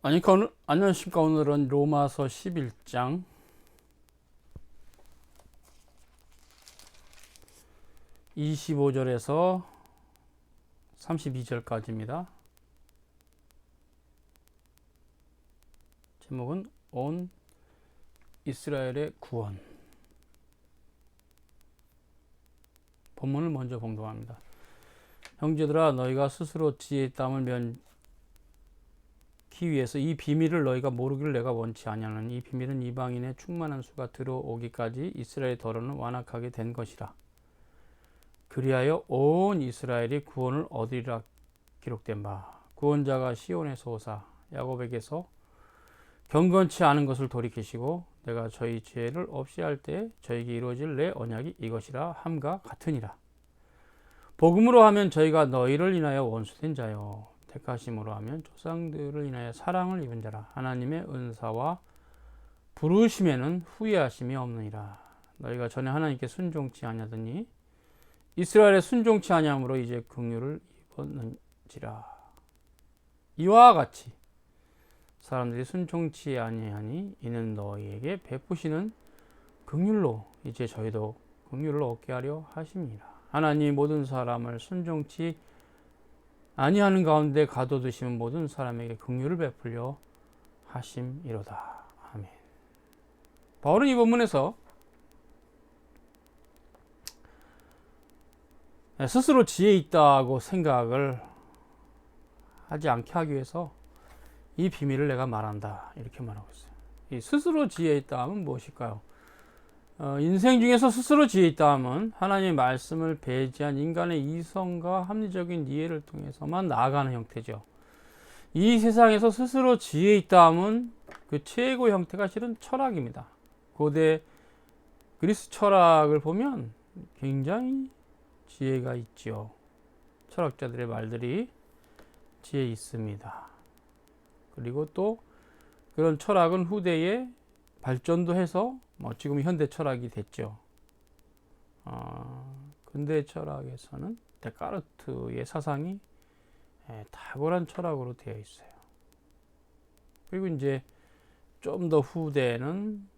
안녕하십니까. 오늘은 로마서 11장 25절에서 32절까지입니다. 제목은 온 이스라엘의 구원. 본문을 먼저 봉독합니다. 형제들아, 너희가 스스로 지혜의 땀을 면기 위해서 이 비밀을 너희가 모르기를 내가 원치 아니하노니, 이 비밀은 이방인의 충만한 수가 들어오기까지 이스라엘의 더러는 완악하게 된 것이라. 그리하여 온 이스라엘이 구원을 얻으리라 기록된 바, 구원자가 시온에서 오사 야곱에게서 경건치 않은 것을 돌이키시고 내가 저희 죄를 없이 할 때 저에게 이루어질 내 언약이 이것이라 함과 같으니라. 복음으로 하면 저희가 너희를 인하여 원수된 자요, 택하심으로 하면 조상들을 인하여 사랑을 입은 자라. 하나님의 은사와 부르심에는 후회하심이 없느니라. 너희가 전에 하나님께 순종치 아니하더니 이스라엘에 순종치 아니함으로 이제 긍휼을 입었는지라. 이와 같이 사람들이 순종치 아니하니 이는 너희에게 베푸시는 긍휼로 이제 저희도 긍휼을 얻게 하려 하심이라. 하나님 모든 사람을 순종치 아니하는 가운데 가둬두시면 모든 사람에게 긍휼을 베풀려 하심이로다. 아멘. 바울은 이 본문에서 스스로 지혜 있다고 생각을 하지 않게 하기 위해서 이 비밀을 내가 말한다, 이렇게 말하고 있어요. 이 스스로 지혜 있다 하면 무엇일까요? 인생 중에서 스스로 지혜 있다 하면 하나님의 말씀을 배제한 인간의 이성과 합리적인 이해를 통해서만 나아가는 형태죠. 이 세상에서 스스로 지혜 있다 하면 그 최고 형태가 실은 철학입니다. 고대 그리스 철학을 보면 굉장히 지혜가 있죠. 철학자들의 말들이 지혜 있습니다. 그리고 또 그런 철학은 후대에 발전도 해서 지금 현대 철학이 됐죠. 근대 철학에서는 데카르트의 사상이 탁월한 철학으로 되어 있어요. 그리고 이제 좀 더 후대에는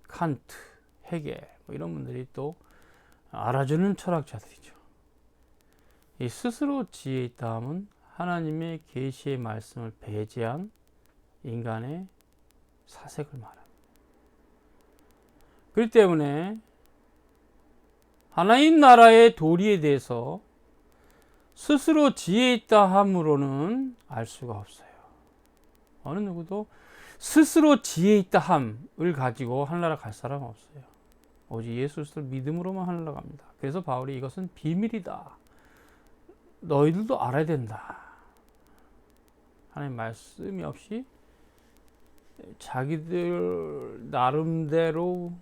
칸트, 헤겔 이런 분들이 또 알아주는 철학자들이죠. 이 스스로 지혜 있다 함은 하나님의 계시의 말씀을 배제한 인간의 사색을 말합니다. 그렇기 때문에 하나님 나라의 도리에 대해서 스스로 지혜 있다 함으로는 알 수가 없어요. 어느 누구도 스스로 지혜 있다 함을 가지고 하늘나라 갈 사람 없어요. 오직 예수 그리스도를 믿음으로만 하늘나라 갑니다. 그래서 바울이 이것은 비밀이다, 너희들도 알아야 된다. 하나님 말씀이 없이 자기들 나름대로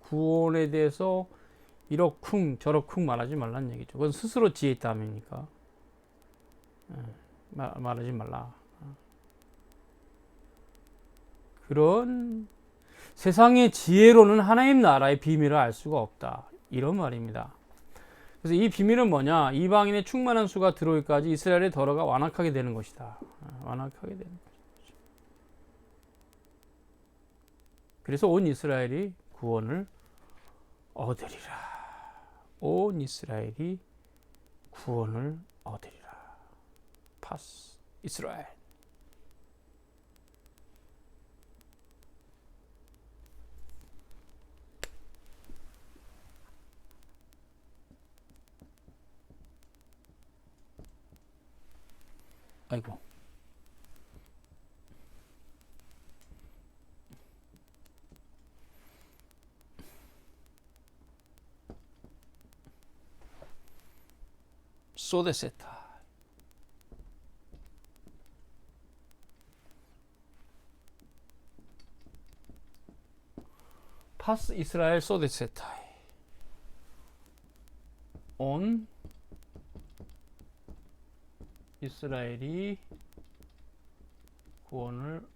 구원에 대해서 이러쿵 저러쿵 말하지 말라는 얘기죠. 그건 스스로 지혜 있다 함이니까 말하지 말라. 그런 세상의 지혜로는 하나님 나라의 비밀을 알 수가 없다, 이런 말입니다. 그래서 이 비밀은 뭐냐? 이방인의 충만한 수가 들어오기까지 이스라엘의 더러가 완악하게 되는 것이다. 완악하게 되는 것이죠. 그래서 온 이스라엘이 구원을 얻으리라. 온 이스라엘이 구원을 얻으리라. 파스 이스라엘. 아이고. 소데세타. 파스 이스라엘 소데세타. 온 이스라엘이 구원을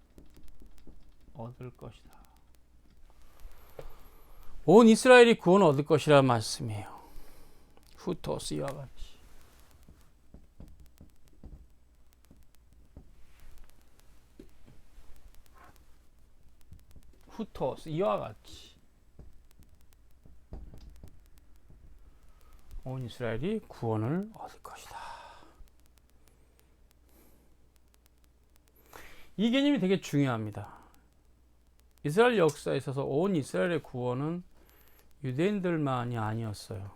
얻을 것이다. 온 이스라엘이 구원을 얻을 것이라는 말씀이에요. 후토스와 같이. 후토스 이와 같이 온 이스라엘이 구원을 얻을 것이다. 이 개념이 되게 중요합니다. 이스라엘 역사에 있어서 온 이스라엘의 구원은 유대인들만이 아니었어요.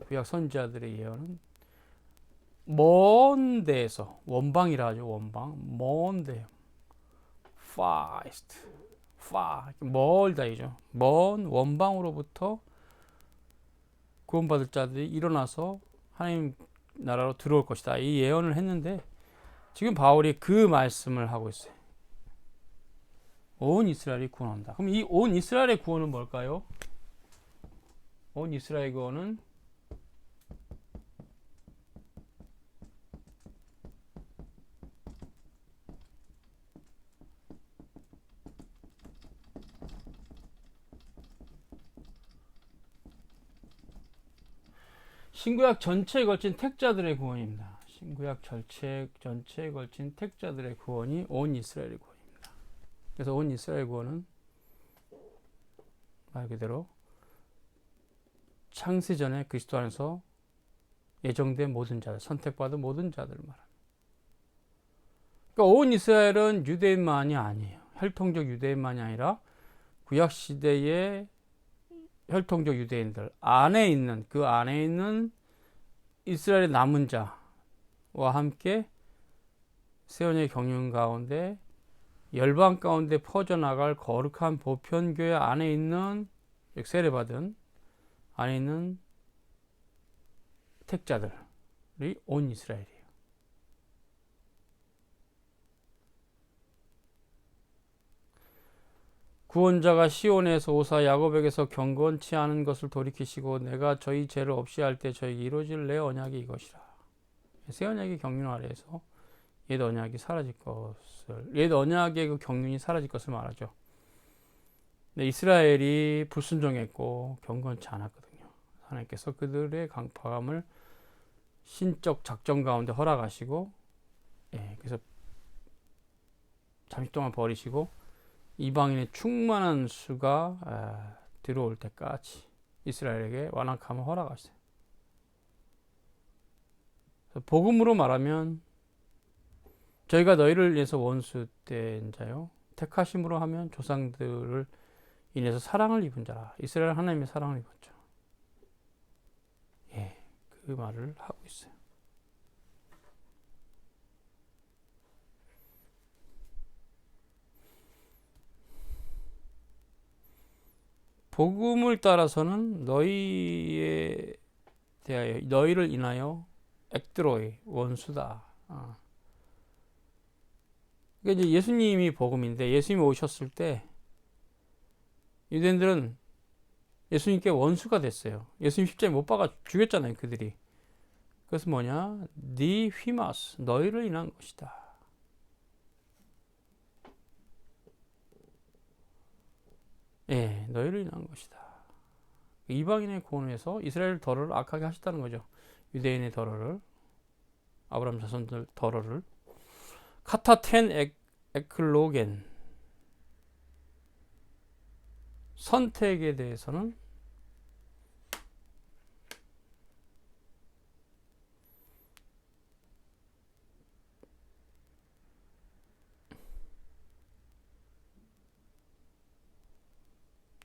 구약 선지자들의 예언은 먼 데에서, 원방이라 하죠. 원방, 먼 데, farthest, far, 멀다이죠. 먼 원방으로부터 구원받을 자들이 일어나서 하나님 나라로 들어올 것이다. 이 예언을 했는데 지금 바울이 그 말씀을 하고 있어요. 온 이스라엘이 구원한다. 그럼 이 온 이스라엘의 구원은 뭘까요? 온 이스라엘의 구원은 신구약 전체에 걸친 택자들의 구원입니다. 신구약 전체에 걸친 택자들의 구원이 온 이스라엘의 구원입니다. 그래서 온 이스라엘 구원은 말 그대로 창세전에 그리스도 안에서 예정된 모든 자들, 선택받은 모든 자들을 말합니다. 그러니까 온 이스라엘은 유대인만이 아니에요. 혈통적 유대인만이 아니라 구약시대의 혈통적 유대인들 안에 있는, 그 안에 있는 이스라엘의 남은 자와 함께 세원의 경륜 가운데 열방 가운데 퍼져나갈 거룩한 보편교회 안에 있는, 세례받은 안에 있는 택자들이 온 이스라엘이에요. 구원자가 시온에서 오사 야곱에게서 경건치 않은 것을 돌이키시고 내가 저희 죄를 없이 할 때 저에게 이루어질 내 언약이 이것이라. 새 언약의 경륜 아래에서 옛 언약이 사라질 것을, 옛 언약의 그 경륜이 사라질 것을 말하죠. 근데 이스라엘이 불순종했고 경건치 않았거든요. 하나님께서 그들의 강파감을 신적 작정 가운데 허락하시고, 그래서 잠시 동안 버리시고 이방인의 충만한 수가 들어올 때까지 이스라엘에게 완악함을 허락하셨어요. 복음으로 말하면 저희가 너희를 위해서 원수 된 자요, 택하심으로 하면 조상들을 인해서 사랑을 입은 자라. 이스라엘 하나님의 사랑을 입었죠. 그 말을 하고 있어요. 복음을 따라서는 너희에 대하여, 너희를 인하여 액드로이, 원수다. 그러니까 이제 예수님이 복음인데, 예수님이 오셨을 때 유대인들은 예수님께 원수가 됐어요. 예수님 십자가에 못 박아 죽였잖아요, 그들이. 그래서 뭐냐? 네 휘마스, 너희를 인한 것이다. 너희를 인한 것이다. 이방인의 구원을 위해서 이스라엘 덜을 악하게 하셨다는 거죠. 유대인의 덜을, 아브라함 자손들 덜을. 카타텐 에클로겐, 선택에 대해서는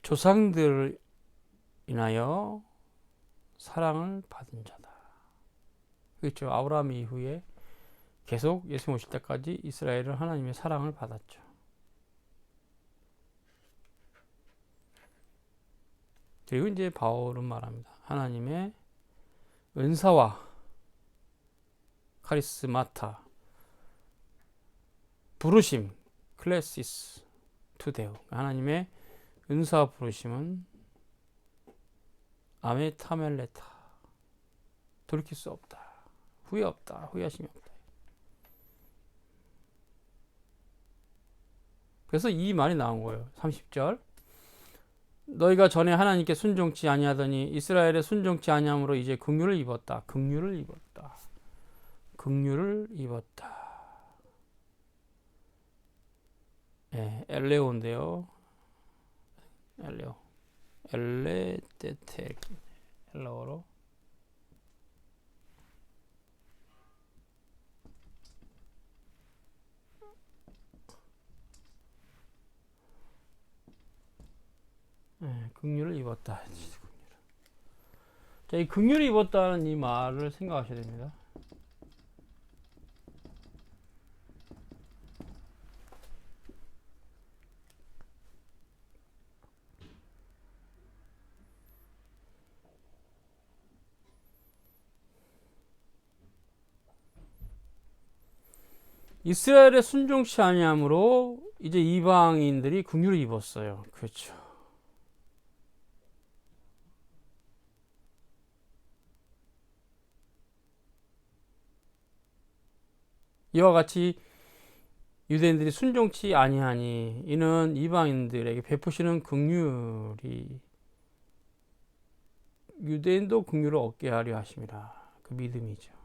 조상들을 인하여 사랑을 받은 자다. 그렇죠. 아브라함 이후에 계속 예수님 오실 때까지 이스라엘은 하나님의 사랑을 받았죠. 그리고 이제 바울은 말합니다. 하나님의 은사와 카리스마타, 부르심, 클래시스 투데오, 하나님의 은사 부르심은 아메타멜레타, 돌이킬 수 없다, 후회 없다, 후회하심이 없다. 그래서 이 말이 나온 거예요. 30절, 너희가 전에 하나님께 순종치 아니하더니 이스라엘의 순종치 아니함으로 이제 긍휼을 입었다. 긍휼을 입었다. 긍휼을 입었다. 엘레오인데요. 엘레오, 엘레테텍, 헬라어로. 긍휼을 입었다. 자, 이 긍휼을 입었다는 이 말을 생각하셔야 됩니다. 이스라엘의 순종치 아니함으로 이제 이방인들이 긍휼을 입었어요. 그렇죠. 이와 같이 유대인들이 순종치 아니하니 이는 이방인들에게 베푸시는 긍휼이 유대인도 긍휼을 얻게 하려 하심이라. 그 믿음이죠.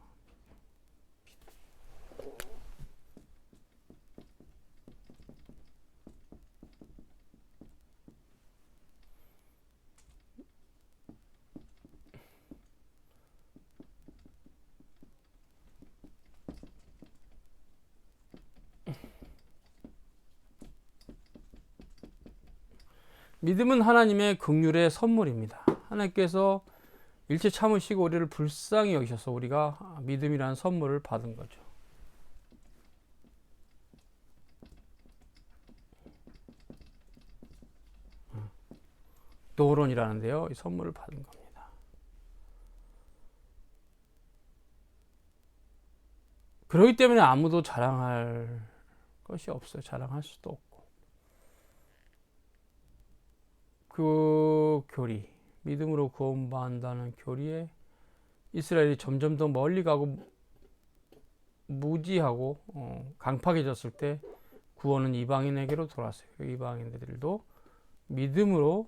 믿음은 하나님의 긍휼의 선물입니다. 하나님께서 일체 참으시고 우리를 불쌍히 여기셔서 우리가 믿음이라는 선물을 받은 거죠. 도론이라는데요, 이 선물을 받은 겁니다. 그렇기 때문에 아무도 자랑할 것이 없어요. 자랑할 수도 없고. 그 교리, 믿음으로 구원받는다는 교리에 이스라엘이 점점 더 멀리 가고 무지하고 강팍해졌을 때 구원은 이방인에게로 돌아왔어요. 이방인들도 믿음으로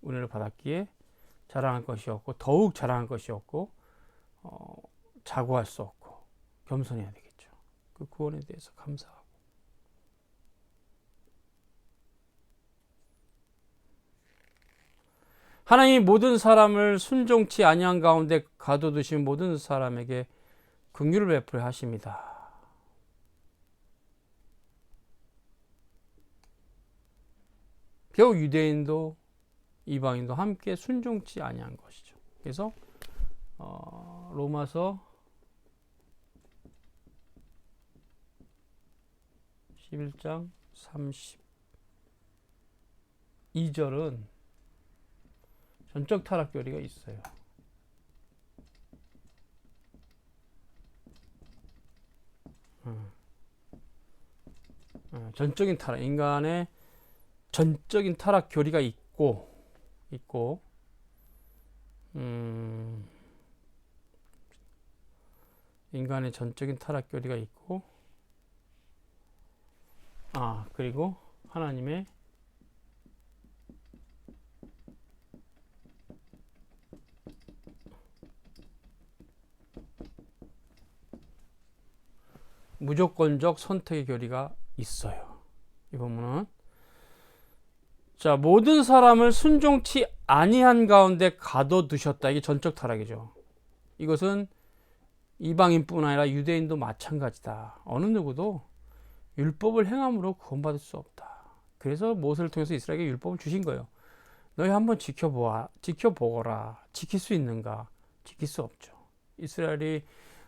은혜를 받았기에 자랑할 것이 없고 더욱 자랑할 것이 없고 자고할 수 없고 겸손해야 되겠죠. 그 구원에 대해서 감사하고. 하나님이 모든 사람을 순종치 아니한 가운데 가둬두신 모든 사람에게 긍휼을 베풀어 하십니다. 겨우 유대인도 이방인도 함께 순종치 아니한 것이죠. 그래서 로마서 11장 32절은 전적 타락 교리가 있어요. 전적인 타락, 인간의 전적인 타락 교리가 있고, 인간의 전적인 타락 교리가 있고, 그리고 하나님의 무조건적 선택의 교리가 있어요. 이 본문은 자, 모든 사람을 순종치 아니한 가운데 가둬두셨다. 이게 전적 타락이죠. 이것은 이방인뿐 아니라 유대인도 마찬가지다. 어느 누구도 율법을 행함으로 구원받을 수 없다. 그래서 모세를 통해서 이스라엘에게 율법을 주신 거예요. 너희 한번 지켜보거라. 지킬 수 있는가? 지킬 수 없죠. 이스라엘이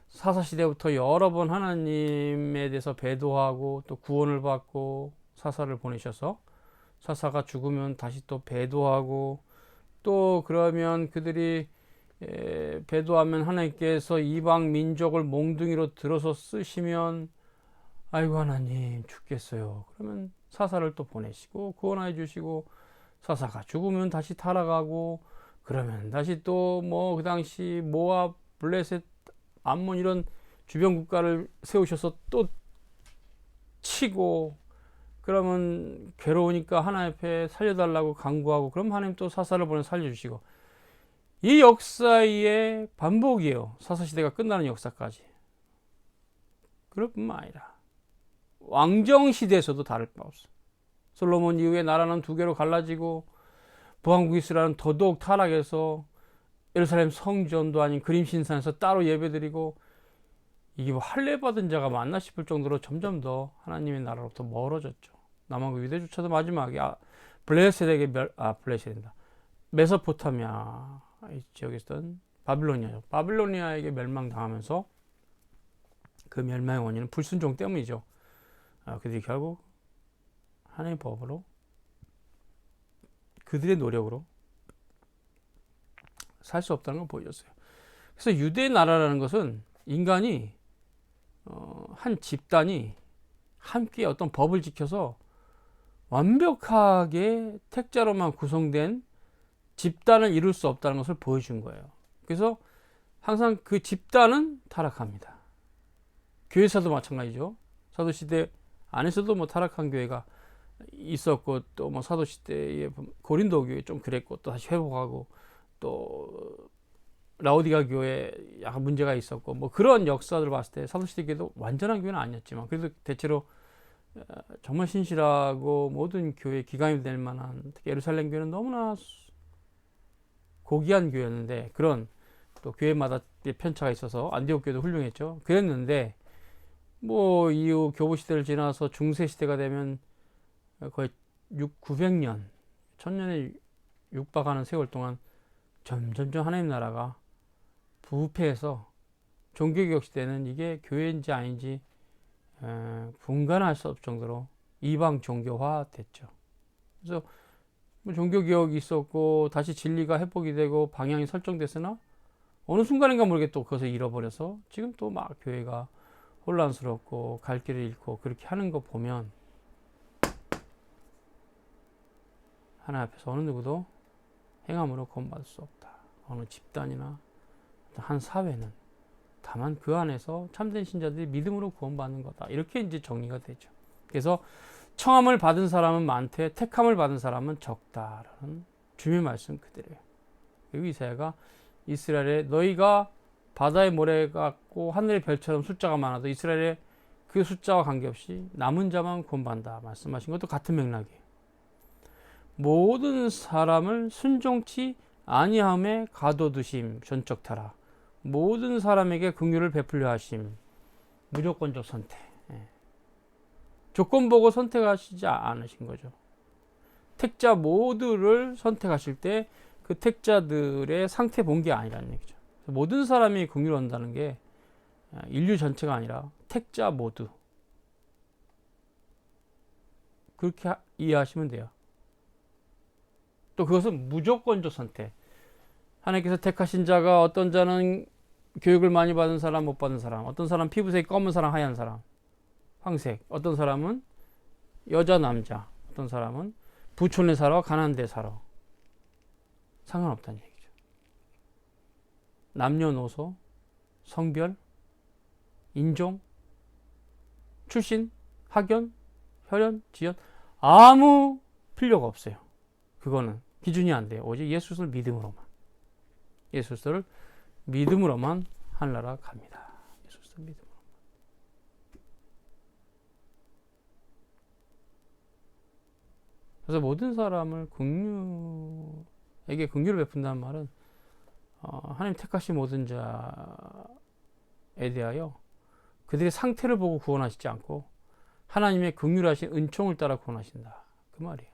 사사시대부터 여러 번 하나님에 대해서 배도하고 또 구원을 받고 사사를 보내셔서 사사가 죽으면 다시 또 배도하고 또 그러면 그들이 배도하면 하나님께서 이방 민족을 몽둥이로 들어서 쓰시면 아이고 하나님 죽겠어요. 그러면 사사를 또 보내시고 구원해 주시고 사사가 죽으면 다시 타락하고 그러면 다시 또 뭐 그 당시 모압, 블레셋, 암몬 이런 주변 국가를 세우셔서 또 치고 그러면 괴로우니까 하나님 앞에 살려달라고 간구하고 그럼 하나님 또 사사를 보내 살려주시고 이 역사의 반복이에요. 사사시대가 끝나는 역사까지. 그럴 뿐만 아니라 왕정시대에서도 다를 바 없어. 솔로몬 이후에 나라는 두 개로 갈라지고 북왕국 이스라엘은 더더욱 타락해서 예루살렘 성전도 아닌 그림신상에서 따로 예배드리고 이게 뭐 할례 받은 자가 맞나 싶을 정도로 점점 더 하나님의 나라로부터 멀어졌죠. 남왕국 유대조차도 마지막에 블레셋에게 메소포타미아 이 지역에 있던 바빌로니아에게 멸망당하면서 그 멸망의 원인은 불순종 때문이죠. 그들이 결국 하나님의 법으로 그들의 노력으로 살 수 없다는 걸 보여줬어요. 그래서 유대 나라라는 것은 인간이 한 집단이 함께 어떤 법을 지켜서 완벽하게 택자로만 구성된 집단을 이룰 수 없다는 것을 보여준 거예요. 그래서 항상 그 집단은 타락합니다. 교회사도 마찬가지죠. 사도시대 안에서도 뭐 타락한 교회가 있었고, 또 뭐 사도시대의 고린도 교회 좀 그랬고, 또 다시 회복하고, 또 라오디가 교회 약간 문제가 있었고, 뭐 그런 역사들을 봤을 때 사도시대 교회도 완전한 교회는 아니었지만 그래도 대체로 정말 신실하고 모든 교회 기강이 될 만한, 특히 예루살렘 교회는 너무나 고귀한 교회였는데, 그런 또 교회마다 편차가 있어서 안디옥 교회도 훌륭했죠. 그랬는데 뭐 이후 교부 시대를 지나서 중세 시대가 되면 거의 900년 1000년에 육박하는 세월 동안 점점점 하나님 나라가 부패해서 종교개혁 시대는 이게 교회인지 아닌지 분간할 수 없을 정도로 이방 종교화 됐죠. 그래서 뭐 종교개혁이 있었고 다시 진리가 회복이 되고 방향이 설정됐으나 어느 순간인가 모르게 또 그것을 잃어버려서 지금 또 막 교회가 혼란스럽고 갈 길을 잃고 그렇게 하는 거 보면 하나님 앞에서 어느 누구도 행함으로 구원받을 수 없다. 어느 집단이나 한 사회는 다만 그 안에서 참된 신자들이 믿음으로 구원받는 거다. 이렇게 이제 정리가 되죠. 그래서 청함을 받은 사람은 많되 택함을 받은 사람은 적다라는 주님의 말씀 그대로예요. 그리고 이사야가 이스라엘에 너희가 바다의 모래 같고 하늘의 별처럼 숫자가 많아도 이스라엘의 그 숫자와 관계없이 남은 자만 구원받는다 말씀하신 것도 같은 맥락이에요. 모든 사람을 순종치 아니함에 가둬두심 전적타라. 모든 사람에게 긍휼을 베풀려 하심. 무조건적 선택. 조건 보고 선택하시지 않으신 거죠. 택자 모두를 선택하실 때 그 택자들의 상태 본 게 아니라는 얘기죠. 모든 사람이 긍휼을 얻는다는 게 인류 전체가 아니라 택자 모두. 그렇게 이해하시면 돼요. 또 그것은 무조건적 선택. 하나님께서 택하신 자가 어떤 자는 교육을 많이 받은 사람, 못 받은 사람, 어떤 사람 피부색이 검은 사람, 하얀 사람, 황색, 어떤 사람은 여자, 남자, 어떤 사람은 부촌에 살아, 가난한 데 살아. 상관없다는 얘기죠. 남녀노소, 성별, 인종, 출신, 학연, 혈연, 지연 아무 필요가 없어요. 그거는 기준이 안 돼요. 오직 예수를 믿음으로만. 예수를 믿음으로만 하늘나라 갑니다. 예수를 믿음으로. 그래서 모든 사람을 긍휼에게 긍휼을 베푼다는 말은 하나님 택하신 모든 자에 대하여 그들의 상태를 보고 구원하시지 않고 하나님의 긍휼하신 은총을 따라 구원하신다. 그 말이에요.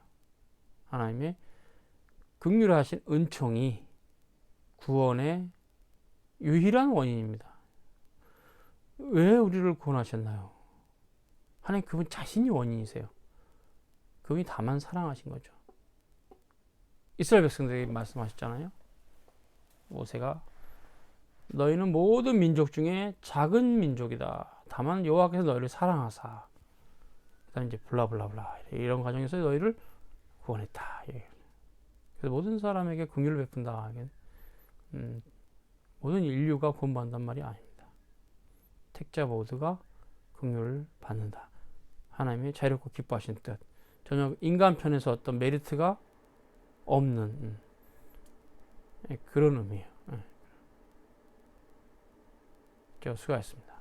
하나님의 긍휼하신 은총이 구원의 유일한 원인입니다. 왜 우리를 구원하셨나요? 하나님 그분 자신이 원인이세요. 그분이 다만 사랑하신 거죠. 이스라엘 백성들에게 말씀하셨잖아요. 모세가 너희는 모든 민족 중에 작은 민족이다. 다만 여호와께서 너희를 사랑하사. 그다음 이제 블라블라블라 이런 과정에서 너희를 구원했다. 그래서 모든 사람에게 긍휼을 베푼다. 모든 인류가 구원받는단 말이 아닙니다. 택자 모두가 긍휼을 받는다. 하나님의 자유롭고 기뻐하신 뜻. 전혀 인간 편에서 어떤 메리트가 없는 그런 의미예요. 수고하셨습니다.